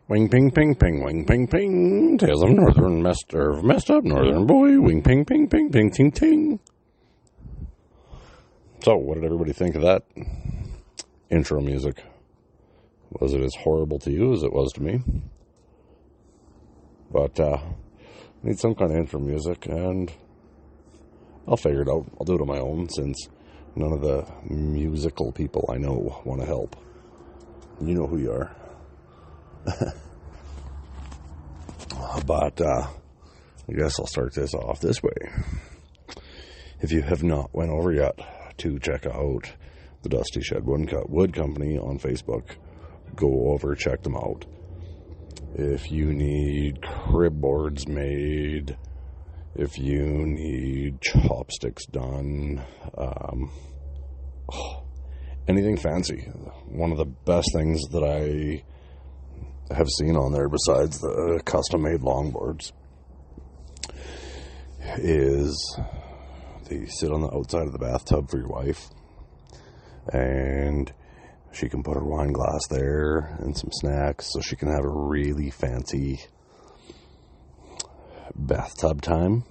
Wing ping ping ping, wing ping ping. Tales of Northern messed up Northern boy. Wing ping ping ping ping ting ting. So, what did everybody think of that intro music? Was it as horrible to you as it was to me? But I need some kind of intro music, and I'll figure it out. I'll do it on my own, since none of the musical people I know want to help. You know who you are. But I guess I'll start this off this way. If you have not went over yet to check out the Dusty Shed Wood Company on Facebook, go over, check them out. If you need crib boards made, if you need chopsticks done, anything fancy. One of the best things that I have seen on there, besides the custom-made longboards, is they sit on the outside of the bathtub for your wife, and she can put her wine glass there and some snacks, so she can have a really fancy bathtub time.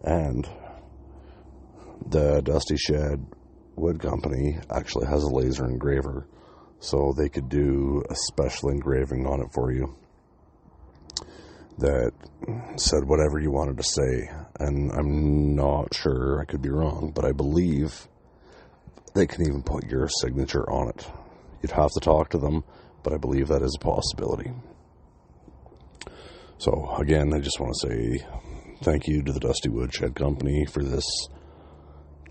And the Dusty Shed Wood Company actually has a laser engraver, so they could do a special engraving on it for you that said whatever you wanted to say. And I'm not sure, I could be wrong, but I believe they can even put your signature on it. You'd have to talk to them, but I believe that is a possibility. So again, I just want to say thank you to the Dusty Wood Shed Company for this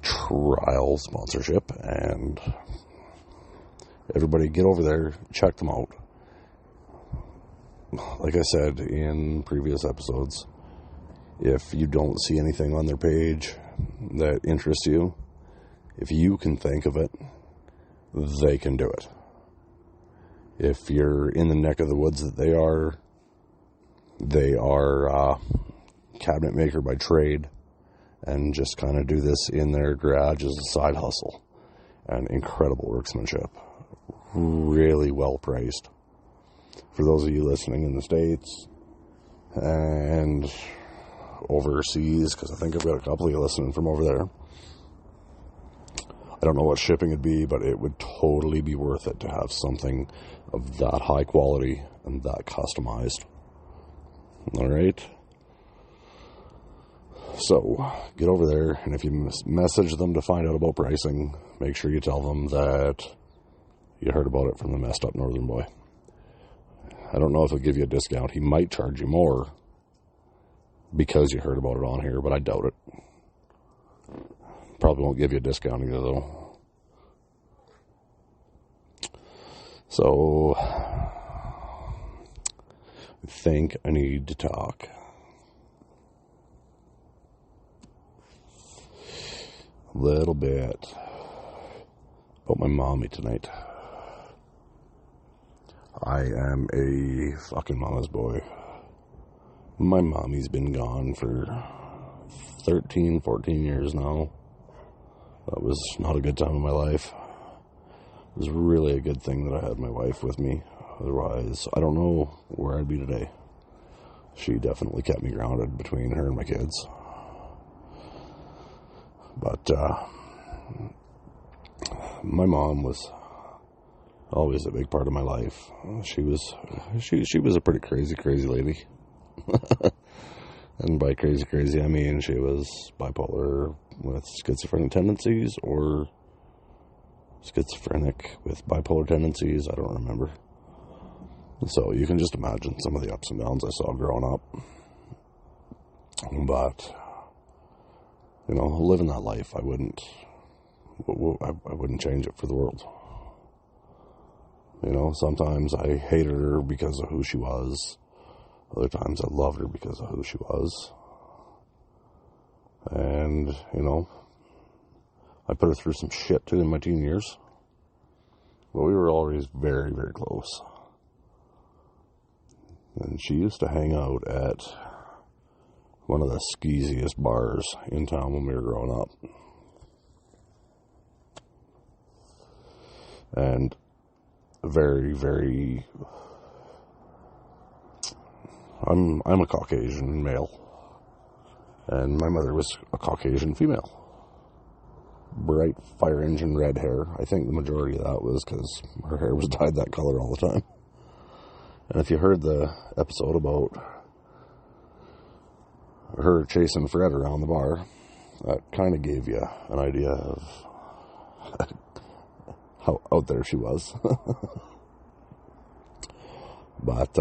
trial sponsorship, and everybody get over there, check them out. Like I said in previous episodes, if you don't see anything on their page that interests you, if you can think of it, they can do it. If you're in the neck of the woods that they are cabinet maker by trade, and just kind of do this in their garage as a side hustle. And incredible workmanship. Really well priced. For those of you listening in the States and overseas, because I think I've got a couple of you listening from over there, I don't know what shipping would be, but it would totally be worth it to have something of that high quality and that customized. Alright? So, get over there, and if you message them to find out about pricing, make sure you tell them that you heard about it from the messed up Northern boy. I don't know if he'll give you a discount. He might charge you more because you heard about it on here, but I doubt it. Probably won't give you a discount either, though. So, I think I need to talk a little bit about my mommy tonight. I am a fucking mama's boy. My mommy's been gone for 13, 14 years now. That was not a good time in my life. It was really a good thing that I had my wife with me. Otherwise, I don't know where I'd be today. She definitely kept me grounded between her and my kids. But my mom was always a big part of my life. She was a pretty crazy lady. And by crazy, I mean she was bipolar with schizophrenic tendencies, or schizophrenic with bipolar tendencies. I don't remember. So you can just imagine some of the ups and downs I saw growing up. But, you know, living that life, I wouldn't change it for the world. You know, sometimes I hated her because of who she was. Other times I loved her because of who she was. And, you know, I put her through some shit too in my teen years. But we were always very, very close. And she used to hang out at one of the skeeziest bars in town when we were growing up. And very, very I'm a Caucasian male, and my mother was a Caucasian female. Bright fire engine red hair. I think the majority of that was because her hair was dyed that color all the time. And if you heard the episode about her chasing Fred around the bar, that kind of gave you an idea of how out there she was. But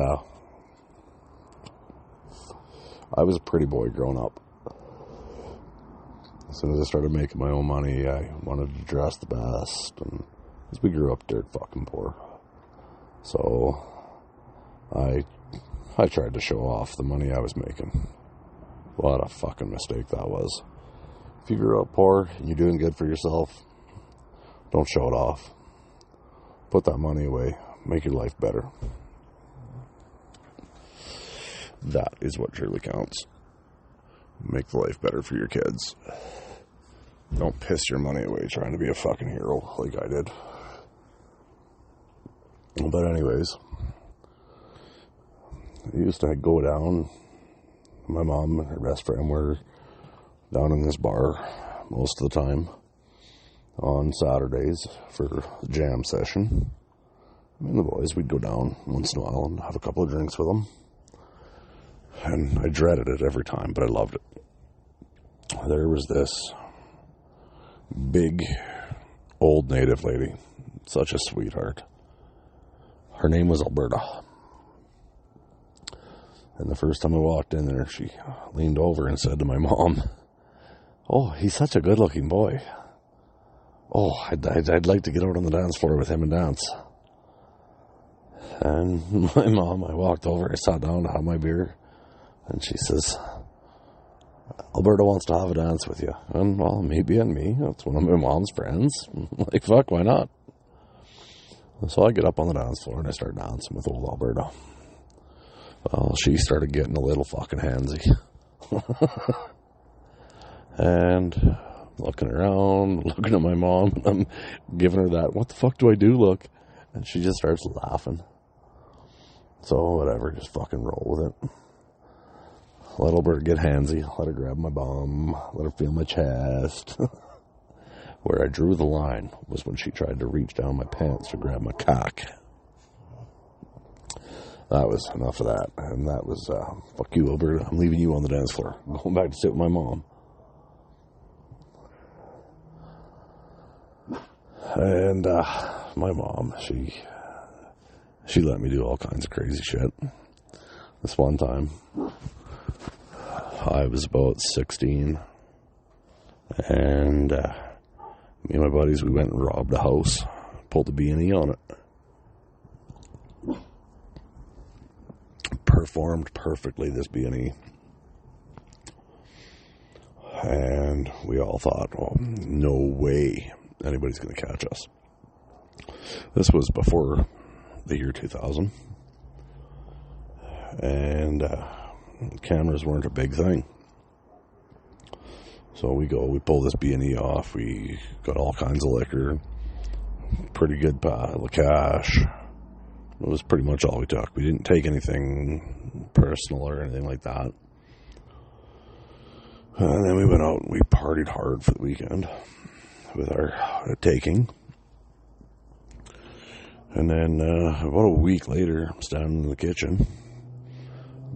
I was a pretty boy growing up. As soon as I started making my own money, I wanted to dress the best, and as we grew up dirt fucking poor, so I tried to show off the money I was making. What a fucking mistake that was. If you grew up poor and you're doing good for yourself, don't show it off. Put that money away. Make your life better. That is what truly counts. Make the life better for your kids. Don't piss your money away trying to be a fucking hero like I did. But anyways, I used to go down. My mom and her best friend were down in this bar most of the time on Saturdays for jam session. Me and the boys, we'd go down once in a while and have a couple of drinks with them. And I dreaded it every time, but I loved it. There was this big, old native lady. Such a sweetheart. Her name was Alberta. And the first time I walked in there, she leaned over and said to my mom, "Oh, he's such a good-looking boy. Oh, I'd like to get out on the dance floor with him and dance." And my mom, I walked over, I sat down to have my beer, and she says, "Alberta wants to have a dance with you." And, well, me being me, that's one of my mom's friends. Like, fuck, why not? So I get up on the dance floor and I start dancing with old Alberta. Well, she started getting a little fucking handsy. And looking around, looking at my mom, and I'm giving her that, "What the fuck do I do?" look. And she just starts laughing. So, whatever, just fucking roll with it. Let Alberta get handsy, let her grab my bum, let her feel my chest. Where I drew the line was when she tried to reach down my pants to grab my cock. That was enough of that. And that was, fuck you, Alberta. I'm leaving you on the dance floor. I'm going back to sit with my mom. And my mom, she let me do all kinds of crazy shit. This one time, I was about 16, and me and my buddies, we went and robbed a house, pulled a B&E on it. Performed perfectly, this B&E. And we all thought, well, no way anybody's going to catch us. This was before the year 2000. And cameras weren't a big thing. So we pull this B&E off. We got all kinds of liquor, pretty good pile of cash. It was pretty much all we took. We didn't take anything personal or anything like that. And then we went out and we partied hard for the weekend with our taking. And then about a week later, I'm standing in the kitchen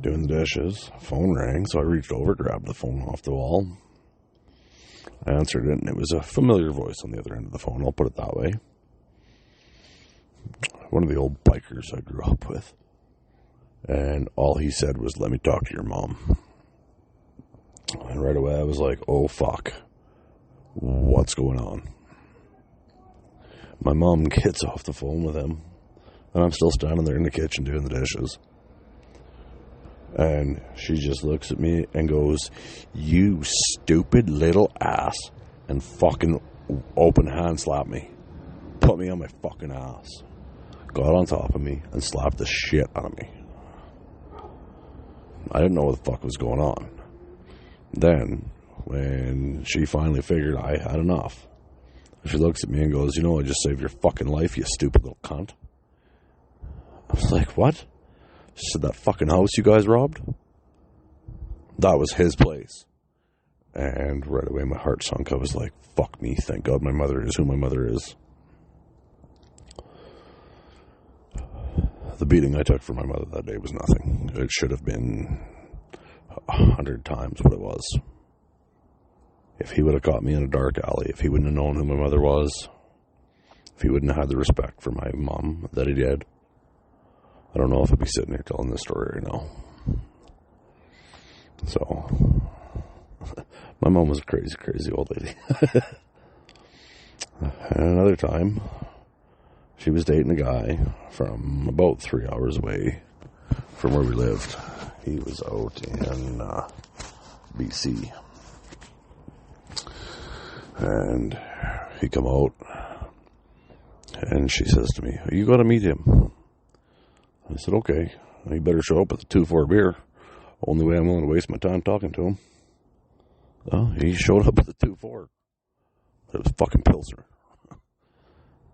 doing the dishes. Phone rang, so I reached over, grabbed the phone off the wall, answered it, and it was a familiar voice on the other end of the phone. I'll put it that way. One of the old bikers I grew up with. And all he said was, "Let me talk to your mom." And right away I was like, oh fuck, what's going on? My mom gets off the phone with him, and I'm still standing there in the kitchen doing the dishes. And she just looks at me and goes, "You stupid little ass," and fucking open hand slapped me. Put me on my fucking ass. Got on top of me and slapped the shit out of me. I didn't know what the fuck was going on. Then, when she finally figured I had enough, she looks at me and goes, "You know, I just saved your fucking life, you stupid little cunt." I was like, "What?" She said, that fucking house you guys robbed? That was his place. And right away my heart sunk. I was like, fuck me, thank God my mother is who my mother is. The beating I took for my mother that day was nothing. It should have been 100 times what it was. If he would have caught me in a dark alley, if he wouldn't have known who my mother was, if he wouldn't have had the respect for my mom that he did, I don't know if I'd be sitting here telling this story right now. So, my mom was a crazy, crazy old lady. And another time, she was dating a guy from about 3 hours away from where we lived. He was out in BC. And he come out, and she says to me, you got to meet him. I said, okay. You better show up with a 2-4 beer. Only way I'm willing to waste my time talking to him. Well, he showed up with a 2-4. It was fucking Pilsner.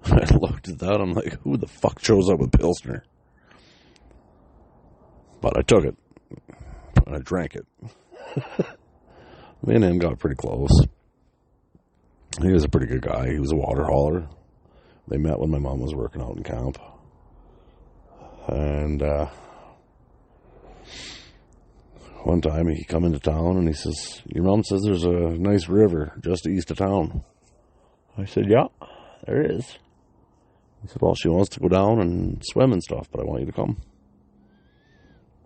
I looked at that, I'm like, who the fuck shows up with Pilsner? But I took it. And I drank it. Me and him got pretty close. He was a pretty good guy. He was a water hauler. They met when my mom was working out in camp. And one time he come into town and he says, your mom says there's a nice river just east of town. I said, yeah, there is. He said, well, she wants to go down and swim and stuff, but I want you to come.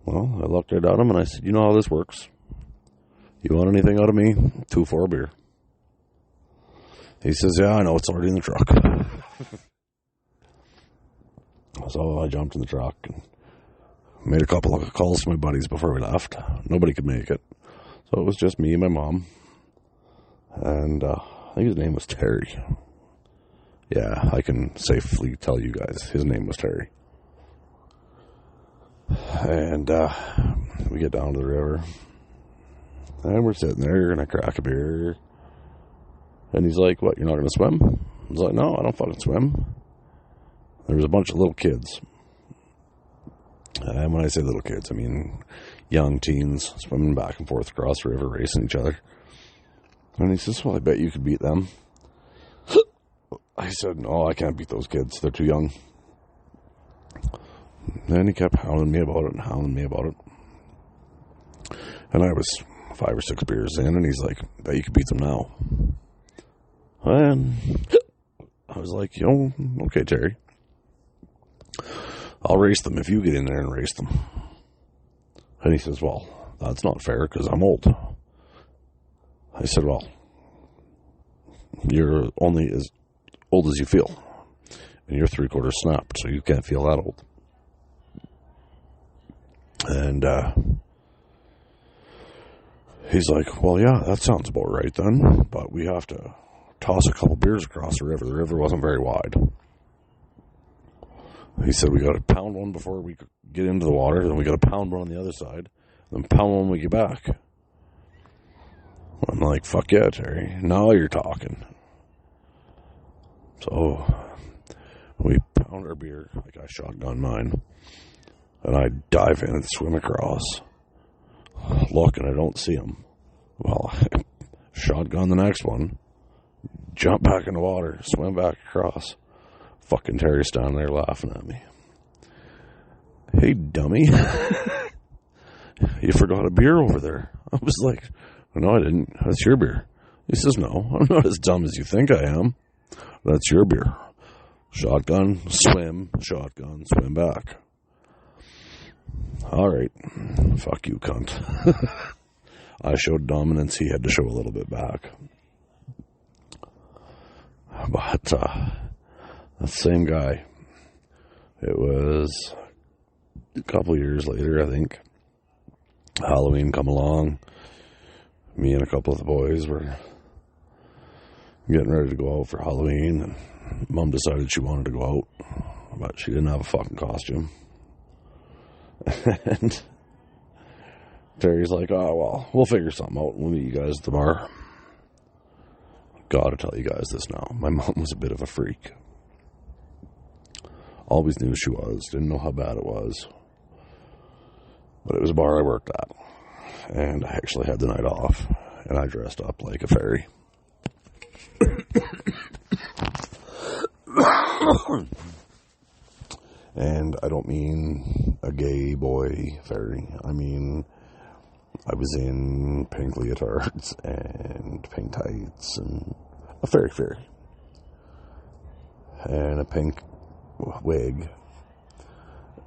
Well, I looked right at him and I said, you know how this works. You want anything out of me? 2-4 beer. He says, yeah, I know, it's already in the truck. So I jumped in the truck and made a couple of calls to my buddies before we left. Nobody could make it. So it was just me and my mom. And I think his name was Terry. Yeah, I can safely tell you guys his name was Terry. And we get down to the river. And we're sitting there and I crack a beer. And he's like, what, you're not going to swim? I was like, no, I don't fucking swim. There was a bunch of little kids. And when I say little kids, I mean young teens swimming back and forth across the river, racing each other. And he says, well, I bet you could beat them. I said, no, I can't beat those kids. They're too young. Then he kept hounding me about it. And I was 5 or 6 beers in, and he's like, I bet you could beat them now. And I was like, okay, Terry. I'll race them if you get in there and race them. And he says, well, that's not fair because I'm old. I said, well, you're only as old as you feel. And you're 3/4 snapped, so you can't feel that old. And he's like, well, yeah, that sounds about right then. But we have to toss a couple beers across the river. The river wasn't very wide. He said, we got to pound one before we get into the water. Then we got to pound one on the other side. Then pound one when we get back. I'm like, fuck yeah, Terry. Now you're talking. So we pound our beer. Like I shotgun mine. And I dive in and swim across. Look, and I don't see him. Well, I shotgun the next one. Jump back in the water. Swim back across. Fucking Terry's down there laughing at me. Hey, dummy. You forgot a beer over there. I was like, no, I didn't. That's your beer. He says, no, I'm not as dumb as you think I am. That's your beer. Shotgun, swim, shotgun, swim back. All right. Fuck you, cunt. I showed dominance. He had to show a little bit back. But that same guy, it was a couple years later, I think. Halloween come along. Me and a couple of the boys were getting ready to go out for Halloween, and Mom decided she wanted to go out, but she didn't have a fucking costume. And Terry's like, oh, well, we'll figure something out. We'll meet you guys at the bar. Gotta tell you guys this now. My mom was a bit of a freak. Always knew she was. Didn't know how bad it was. But it was a bar I worked at. And I actually had the night off. And I dressed up like a fairy. And I don't mean a gay boy fairy. I mean, I was in pink leotards and pink tights and a fairy. And a pink wig.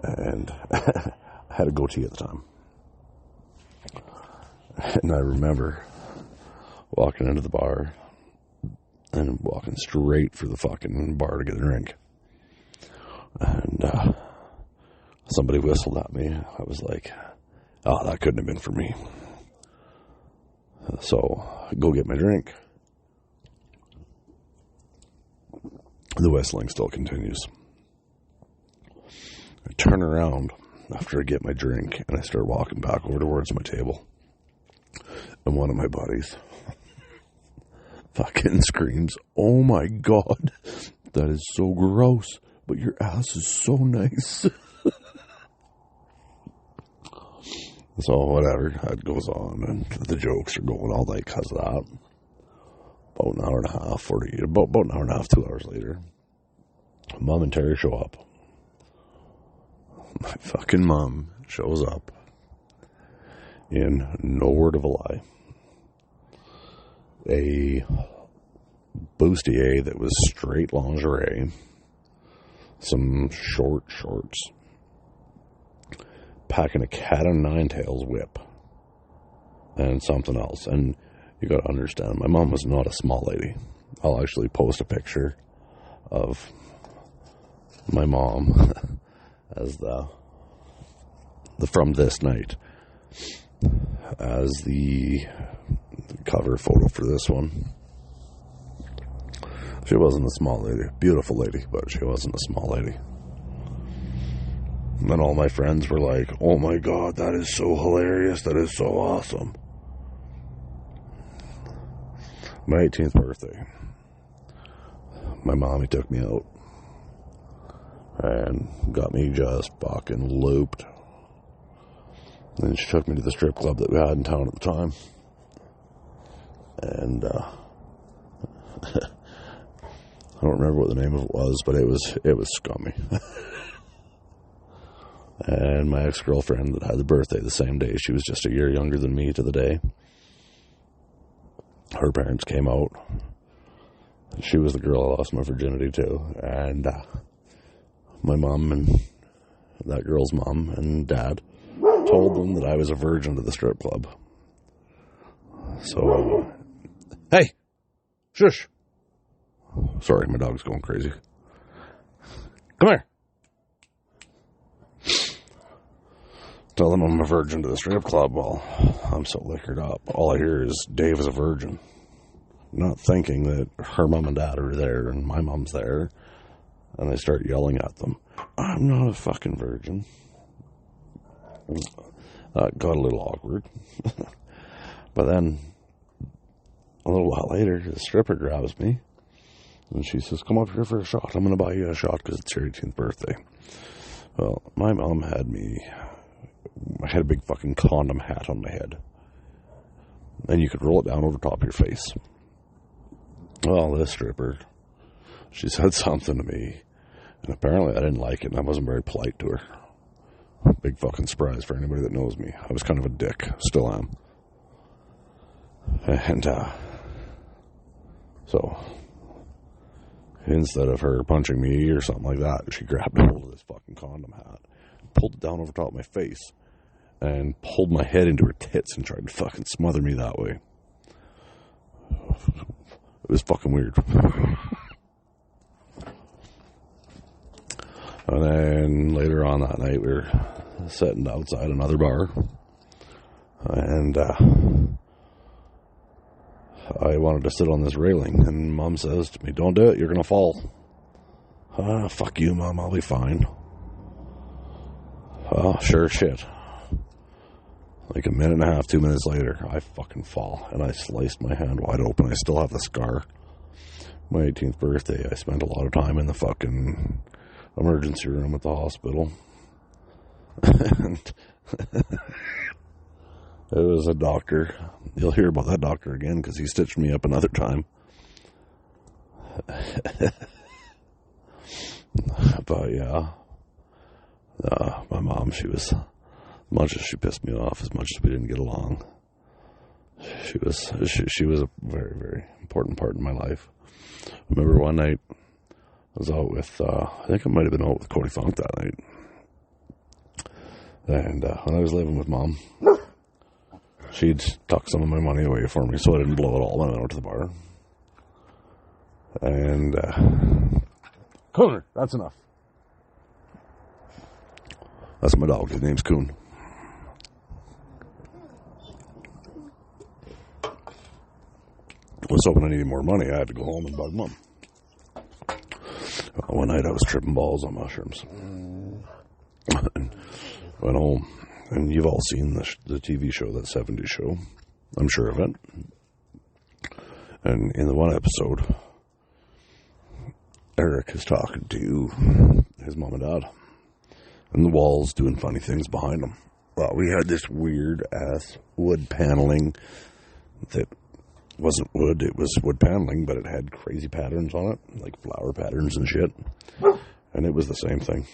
And I had a goatee at the time. And I remember walking into the bar and walking straight for the fucking bar to get a drink. And somebody whistled at me. I was like, oh, that couldn't have been for me. So I go get my drink. The whistling still continues. I turn around after I get my drink and I start walking back over towards my table. And one of my buddies fucking screams, "Oh my God, that is so gross, but your ass is so nice." So whatever, that goes on, and the jokes are going all night because of that. About an hour and a half, about an hour and a half, 2 hours later, Mom and Terry show up. My fucking mom shows up in no word of a lie. A bustier that was straight lingerie, some short shorts, packing a cat o' nine tails whip, and something else. And you gotta understand, my mom was not a small lady. I'll actually post a picture of my mom as the from this night as the cover photo for this one. She wasn't a small lady. Beautiful lady, but she wasn't a small lady. And then all my friends were like, "Oh my God, that is so hilarious. That is so awesome." My 18th birthday, my mommy took me out and got me just fucking looped. And she took me to the strip club that we had in town at the time. And I don't remember what the name of it was, but it was scummy. And my ex-girlfriend that had the birthday the same day, she was just a year younger than me to the day. Her parents came out. She was the girl I lost my virginity to. And my mom and that girl's mom and dad told them that I was a virgin to the strip club. So, hey, shush. Sorry, my dog's going crazy. Come here. Tell them I'm a virgin to the strip club. Well, I'm so liquored up. All I hear is Dave is a virgin. Not thinking that her mom and dad are there and my mom's there. And I start yelling at them, "I'm not a fucking virgin." Got a little awkward. But then, a little while later, the stripper grabs me. And she says, "Come up here for a shot. I'm going to buy you a shot because it's your 18th birthday." Well, my mom had I had a big fucking condom hat on my head. And you could roll it down over top of your face. Well, this stripper, she said something to me. And apparently I didn't like it, and I wasn't very polite to her. Big fucking surprise for anybody that knows me. I was kind of a dick. Still am. And, so, instead of her punching me or something like that, she grabbed hold of this fucking condom hat, pulled it down over top of my face, and pulled my head into her tits and tried to fucking smother me that way. It was fucking weird. And then later on that night, we were sitting outside another bar, and I wanted to sit on this railing, and Mom says to me, "Don't do it, you're going to fall." Fuck you, Mom, I'll be fine. Oh, sure shit. Like a minute and a half, 2 minutes later, I fucking fall, and I sliced my hand wide open. I still have the scar. My 18th birthday, I spent a lot of time in the fucking emergency room at the hospital. And it was a doctor. You'll hear about that doctor again because he stitched me up another time. But yeah, my mom, she was, as much as she pissed me off, as much as we didn't get along, she was a very, very important part in my life. I remember one night I was out with, I think I might have been out with Cody Funk that night. And when I was living with Mom, she'd tuck some of my money away for me so I didn't blow it all when I went out to the bar. And, Cooner, that's enough. That's my dog. His name's Coon. So when I needed more money, I had to go home and bug Mom. One night I was tripping balls on mushrooms. Went home, and you've all seen the TV show, that 70s show. I'm sure of it. And in the one episode, Eric is talking to his mom and dad, and the walls doing funny things behind them. Well, we had this weird-ass wood paneling that wasn't wood, it was wood paneling, but it had crazy patterns on it, like flower patterns and shit. And it was the same thing.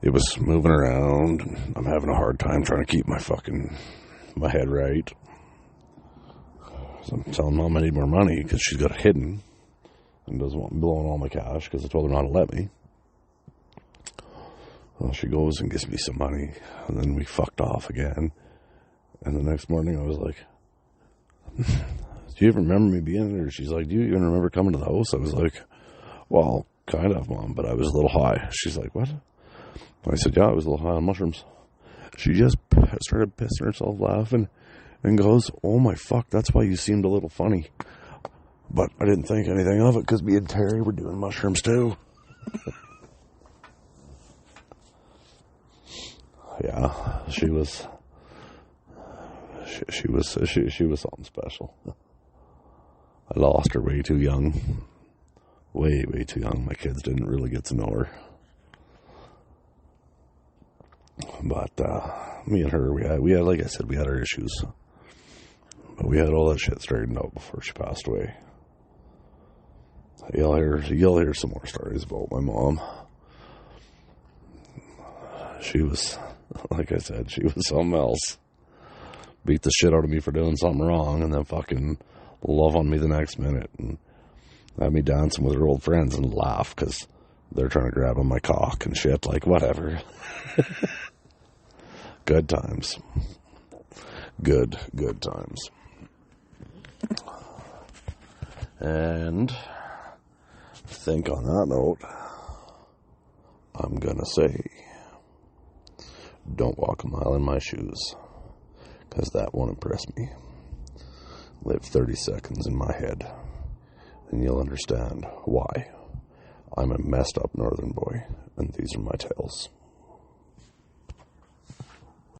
It was moving around, and I'm having a hard time trying to keep my head right. So I'm telling Mom I need more money because she's got it hidden and doesn't want me blowing all my cash because I told her not to let me. Well, she goes and gives me some money, and then we fucked off again. And the next morning I was like, do you even remember me being there? She's like, do you even remember coming to the house? I was like, well, kind of, Mom, but I was a little high. She's like, what? I said, yeah, I was a little high on mushrooms. She just started pissing herself laughing and goes, oh my fuck, that's why you seemed a little funny. But I didn't think anything of it because me and Terry were doing mushrooms too. Yeah, she was something special. I lost her way too young. Way, way too young. My kids didn't really get to know her. But me and her, we had, like I said, we had our issues. But we had all that shit straightened out before she passed away. You'll hear some more stories about my mom. She was, like I said, she was something else. Beat the shit out of me for doing something wrong, and then fucking love on me the next minute, and had me dancing with her old friends and laugh because they're trying to grab on my cock and shit, like whatever. Good times. Good times. And I think on that note, I'm gonna say, don't walk a mile in my shoes, because that won't impress me. Live 30 seconds in my head, and you'll understand why I'm a messed up northern boy, and these are my tales.